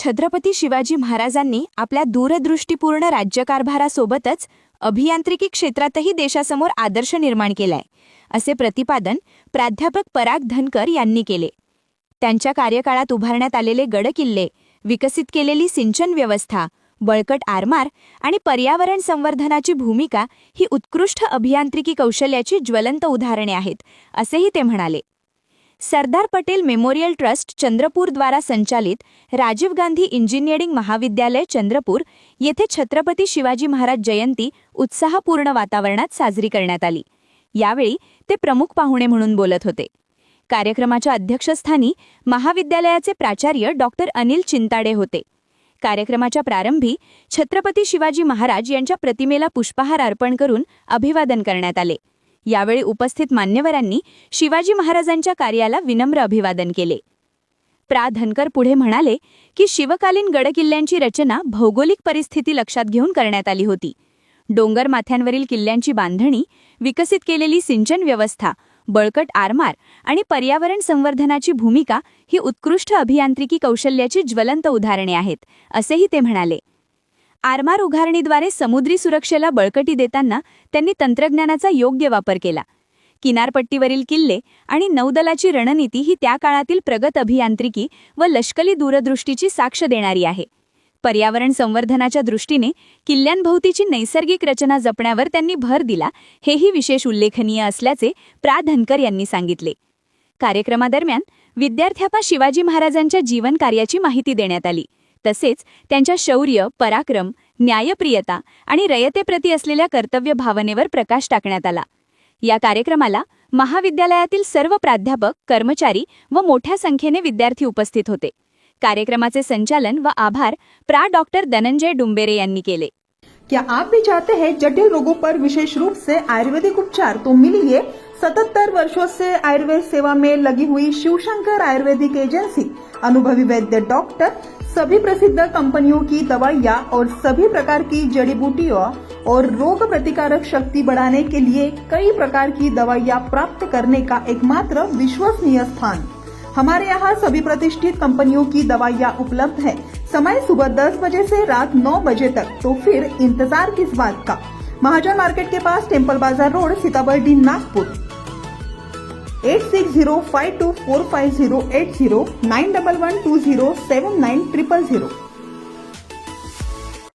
छत्रपती शिवाजी महाराजांनी आपल्या दूरदृष्टीपूर्ण राज्यकारभारासोबतच अभियांत्रिकी क्षेत्रातही देशासमोर आदर्श निर्माण केलाय, असे प्रतिपादन प्राध्यापक पराग धनकर यांनी केले. त्यांच्या कार्यकाळात उभारण्यात आलेले गडकिल्ले, विकसित केलेली सिंचन व्यवस्था, बळकट आरमार आणि पर्यावरण संवर्धनाची भूमिका ही उत्कृष्ट अभियांत्रिकी कौशल्याची ज्वलंत उदाहरणे आहेत, असेही ते म्हणाले. सरदार पटेल मेमोरियल ट्रस्ट चंद्रपूर द्वारा संचालित राजीव गांधी इंजिनिअरिंग महाविद्यालय चंद्रपूर येथे छत्रपती शिवाजी महाराज जयंती उत्साहपूर्ण वातावरणात साजरी करण्यात आली. यावेळी ते प्रमुख पाहुणे म्हणून बोलत होते. कार्यक्रमाच्या अध्यक्षस्थानी महाविद्यालयाचे प्राचार्य डॉक्टर अनिल चिंताडे होते. कार्यक्रमाच्या प्रारंभी छत्रपती शिवाजी महाराज यांच्या प्रतिमेला पुष्पहार अर्पण करून अभिवादन करण्यात आले. यावेळी उपस्थित मान्यवरांनी शिवाजी महाराजांच्या कार्याला विनम्र अभिवादन केले. प्रा धनकर पुढे म्हणाले की शिवकालीन गडकिल्ल्यांची रचना भौगोलिक परिस्थिती लक्षात घेऊन करण्यात आली होती. डोंगर माथ्यांवरील किल्ल्यांची बांधणी, विकसित केलेली सिंचन व्यवस्था, बळकट आरमार आणि पर्यावरण संवर्धनाची भूमिका ही उत्कृष्ट अभियांत्रिकी कौशल्याची ज्वलंत उदाहरणे आहेत, असेही ते म्हणाले. आरमार उभारणीद्वारे समुद्री सुरक्षेला बळकटी देताना त्यांनी तंत्रज्ञानाचा योग्य वापर केला. किनारपट्टीवरील किल्ले आणि नौदलाची रणनीती ही त्या काळातील प्रगत अभियांत्रिकी व लष्करी दूरदृष्टीची साक्ष देणारी आहे. पर्यावरण संवर्धनाच्या दृष्टीने किल्ल्यांभोवतीची नैसर्गिक रचना जपण्यावर त्यांनी भर दिला, हेही विशेष उल्लेखनीय असल्याचे प्रा धनकर यांनी सांगितले. कार्यक्रमादरम्यान विद्यार्थ्यांना शिवाजी महाराजांच्या जीवन कार्याची माहिती देण्यात आली. तसेच त्यांच्या शौर्य, पराक्रम, न्यायप्रियता आणि रयतेप्रती असलेल्या कर्तव्य भावनेवर प्रकाश टाकण्यात आला. या कार्यक्रमाला महाविद्यालयातील सर्व प्राध्यापक, कर्मचारी व मोठ्या संख्येने विद्यार्थी उपस्थित होते. कार्यक्रमाचे संचालन व आभार प्रा डॉक्टर धनंजय डुंबेरे यांनी केले. क्या आप भी चाहते हैं जटिल रोगों पर विशेष रूप से आयुर्वेदिक उपचार? तो मिलिए 77 वर्षों से आयुर्वेद सेवा में लगी हुई शिवशंकर आयुर्वेदिक एजेंसी. अनुभवी वैद्य डॉक्टर, सभी प्रसिद्ध कंपनियों की दवाइयाँ और सभी प्रकार की जड़ी बूटियों और रोग प्रतिकारक शक्ति बढ़ाने के लिए कई प्रकार की दवाइयाँ प्राप्त करने का एकमात्र विश्वसनीय स्थान. हमारे यहाँ सभी प्रतिष्ठित कंपनियों की दवाइयाँ उपलब्ध है. समय सुबह 10 बजे से रात 9 बजे तक. तो फिर इंतजार किस बात का? महाजन मार्केट के पास, टेम्पल बाजार रोड, सीताबर्डी, नागपुर. 8605245080 9112079000.